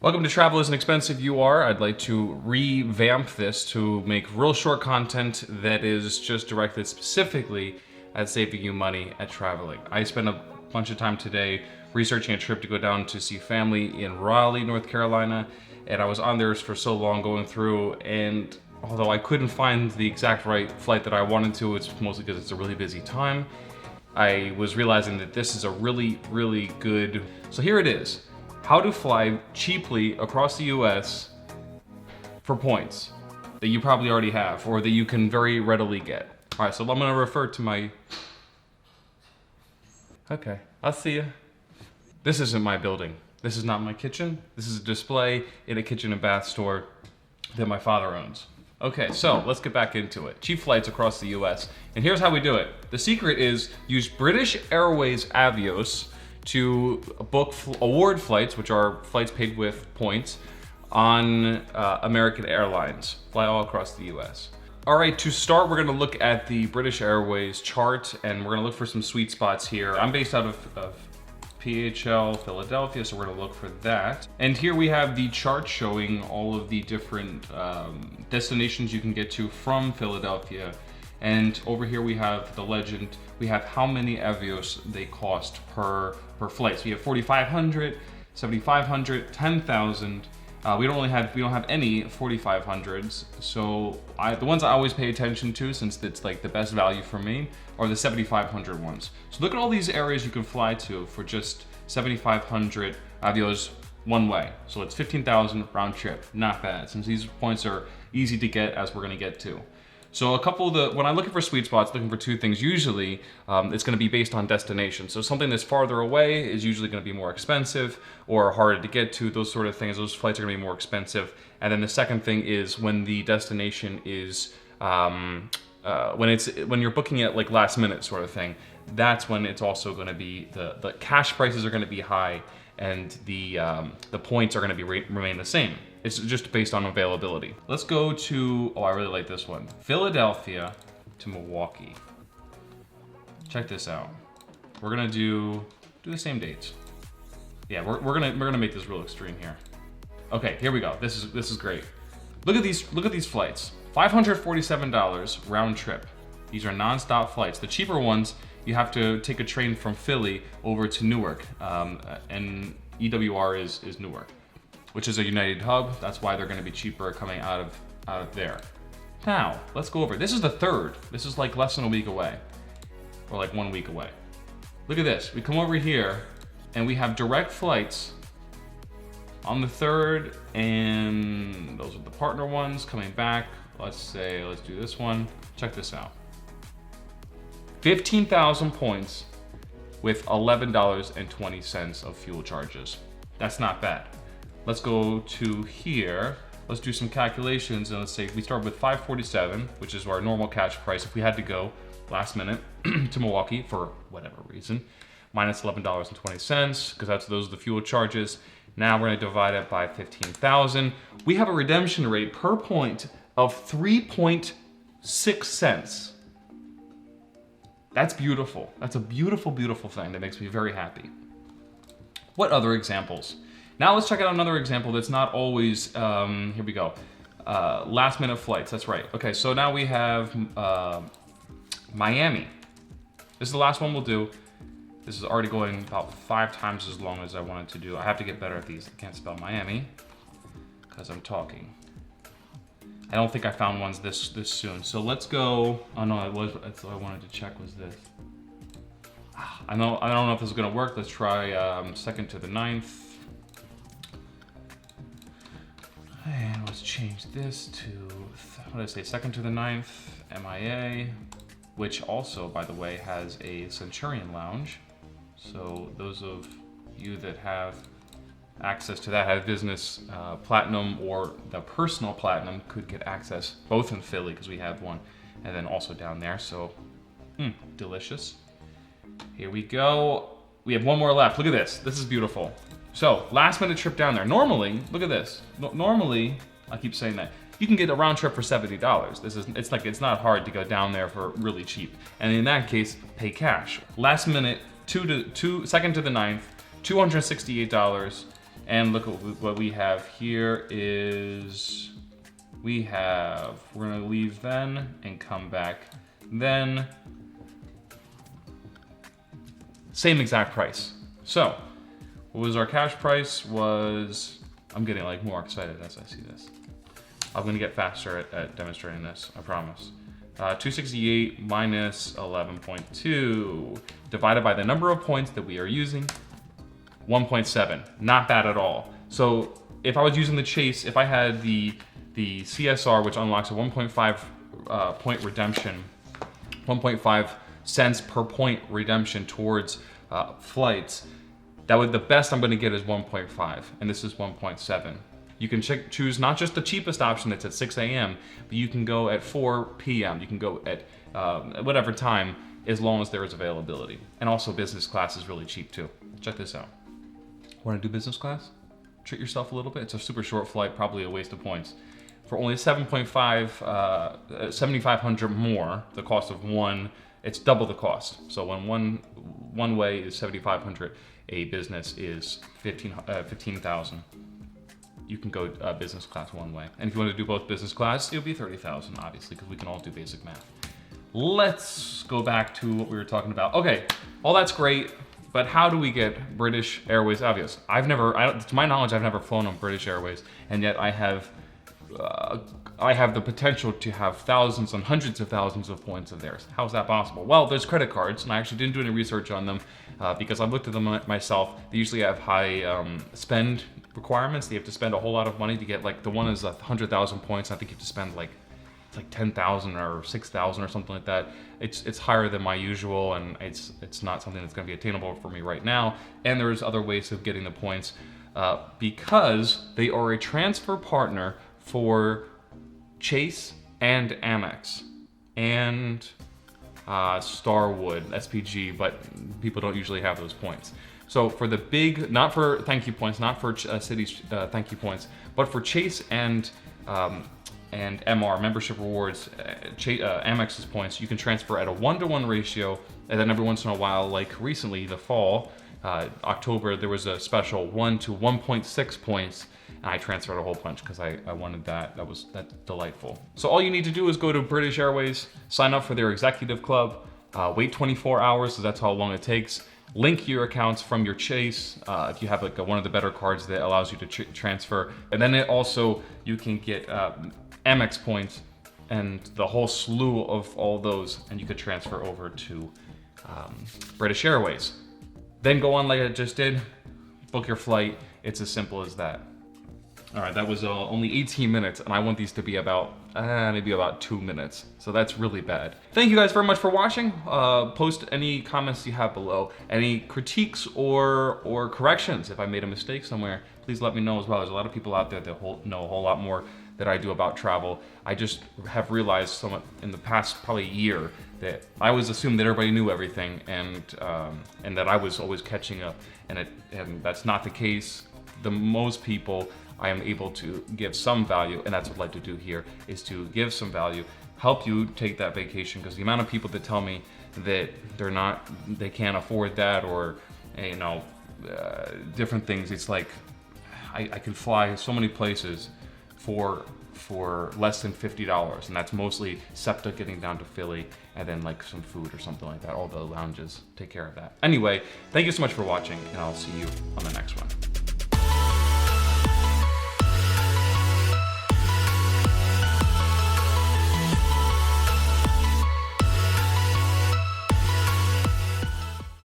Welcome to Travel Isn't Expensive, You Are. I'd like to revamp this to make real short content that is just directed specifically at saving you money at traveling. I spent a bunch of time today researching a trip to go down to see family in Raleigh, North Carolina, and I was on there for so long going through, and although I couldn't find the exact right flight that I wanted to, it's mostly because it's a really busy time, I was realizing that this is a really, really good... So here it is. How to fly cheaply across the US for points that you probably already have or that you can very readily get. All right, so I'm gonna refer to my... Okay, I'll see ya. This isn't my building. This is not my kitchen. This is a display in a kitchen and bath store that my father owns. Okay, so let's get back into it. Cheap flights across the US. And here's how we do it. The secret is use British Airways Avios to book award flights, which are flights paid with points, on American Airlines. Fly all across the US. All right, to start, we're gonna look at the British Airways chart, and we're gonna look for some sweet spots here. I'm based out of PHL, Philadelphia, so we're gonna look for that. And here we have the chart showing all of the different destinations you can get to from Philadelphia. And over here we have the legend. We have how many Avios they cost per flight. So you have 4,500, 7,500, 10,000. We don't have any 4,500s. So the ones I always pay attention to, since it's like the best value for me, are the 7,500 ones. So look at all these areas you can fly to for just 7,500 Avios one way. So it's 15,000 round trip. Not bad, since these points are easy to get, as we're gonna get to. So a couple of when I'm looking for sweet spots, looking for two things, usually it's gonna be based on destination. So something that's farther away is usually gonna be more expensive or harder to get to, those sort of things. Those flights are gonna be more expensive. And then the second thing is when the destination is, when you're booking it like last minute sort of thing, that's when it's also gonna be, the cash prices are gonna be high and the points are gonna remain the same. It's just based on availability. Let's go to, oh, I really like this one. Philadelphia to Milwaukee. Check this out. We're gonna do the same dates. Yeah, we're gonna make this real extreme here. Okay, here we go. This is great. Look at these flights. $547 round trip. These are non-stop flights. The cheaper ones, you have to take a train from Philly over to Newark, and EWR is Newark, which is a United hub. That's why they're gonna be cheaper coming out of there. Now, let's go over. This is the third. This is like less than a week away, or like 1 week away. Look at this. We come over here and we have direct flights on the third, and those are the partner ones coming back. Let's do this one. Check this out. 15,000 points with $11.20 of fuel charges. That's not bad. Let's go to here. Let's do some calculations, and let's say we start with 547, which is our normal cash price if we had to go last minute to Milwaukee for whatever reason, minus $11.20, because those are the fuel charges. Now we're gonna divide it by 15,000. We have a redemption rate per point of 3.6 cents. That's beautiful. That's a beautiful, beautiful thing that makes me very happy. What other examples? Now let's check out another example that's not always, here we go. Last minute flights, that's right. Okay, so now we have Miami. This is the last one we'll do. This is already going about 5 times as long as I wanted to do. I have to get better at these. I can't spell Miami because I'm talking. I don't think I found ones this soon. So let's go, oh no, that's what I wanted to check was this. I don't know if this is gonna work. Let's try 2nd to the 9th. And let's change this to, what did I say, 2nd to the 9th, MIA, which also, by the way, has a Centurion lounge. So those of you that have access to that, have business platinum or the personal platinum, could get access both in Philly, because we have one, and then also down there. So, delicious. Here we go. We have one more left. Look at this. This is beautiful. So, last minute trip down there. Normally, look at this. Normally, I keep saying that, you can get a round trip for $70. It's not hard to go down there for really cheap. And in that case, pay cash. Last minute, 2nd to the 9th, $268. And look at what we have here is, we're gonna leave then and come back then. Same exact price. So, what was our cash price was, I'm getting like more excited as I see this. I'm gonna get faster at demonstrating this, I promise. 268 minus 11.2 divided by the number of points that we are using, 1.7, not bad at all. So if I was using the Chase, if I had the CSR, which unlocks a 1.5 point redemption, 1.5 cents per point redemption towards flights, the best I'm gonna get is 1.5, and this is 1.7. You can choose not just the cheapest option that's at 6 a.m., but you can go at 4 p.m. You can go at whatever time, as long as there is availability. And also business class is really cheap too. Check this out. Want to do business class? Treat yourself a little bit. It's a super short flight, probably a waste of points. For only 7,500 more, the cost of one, it's double the cost. So when one way is 7,500, a business is 15,000. You can go business class one way. And if you want to do both business class, it'll be 30,000, obviously, because we can all do basic math. Let's go back to what we were talking about. Okay, all that's great, but how do we get British Airways Avios? To my knowledge, I've never flown on British Airways, and yet I have the potential to have thousands and hundreds of thousands of points of theirs. How is that possible? Well, there's credit cards, and I actually didn't do any research on them because I've looked at them myself. They usually have high spend requirements. They have to spend a whole lot of money to get, like, the one is 100,000 points. I think you have to spend like 10,000 or 6,000 or something like that. It's higher than my usual, and it's not something that's going to be attainable for me right now. And there's other ways of getting the points because they are a transfer partner for Chase and Amex and Starwood, SPG, but people don't usually have those points. So for the big, not for thank you points, not for Citi's thank you points, but for Chase and MR, membership rewards, Amex's points, you can transfer at a 1-to-1 ratio, and then every once in a while, like recently, the fall, October, there was a special 1 to 1.6 points, and I transferred a whole bunch because I wanted that. That's delightful. So all you need to do is go to British Airways, sign up for their executive club, wait 24 hours, so that's how long it takes. Link your accounts from your Chase if you have like one of the better cards that allows you to transfer, and then you can get Amex points and the whole slew of all those, and you could transfer over to British Airways. Then go on like I just did, book your flight. It's as simple as that. All right, that was only 18 minutes, and I want these to be about maybe about 2 minutes. So that's really bad. Thank you guys very much for watching. Post any comments you have below. Any critiques or corrections. If I made a mistake somewhere, please let me know as well. There's a lot of people out there that know a whole lot more than I do about travel. I just have realized somewhat in the past probably year that I always assumed that everybody knew everything, and that I was always catching up, and that's not the case. The most people I am able to give some value, and that's what I'd like to do here, is to give some value, help you take that vacation, because the amount of people that tell me that they can't afford that, or different things. It's like I can fly so many places for less than $50, and that's mostly SEPTA getting down to Philly, and then like some food or something like that. All the lounges take care of that. Anyway, thank you so much for watching, and I'll see you on the next one.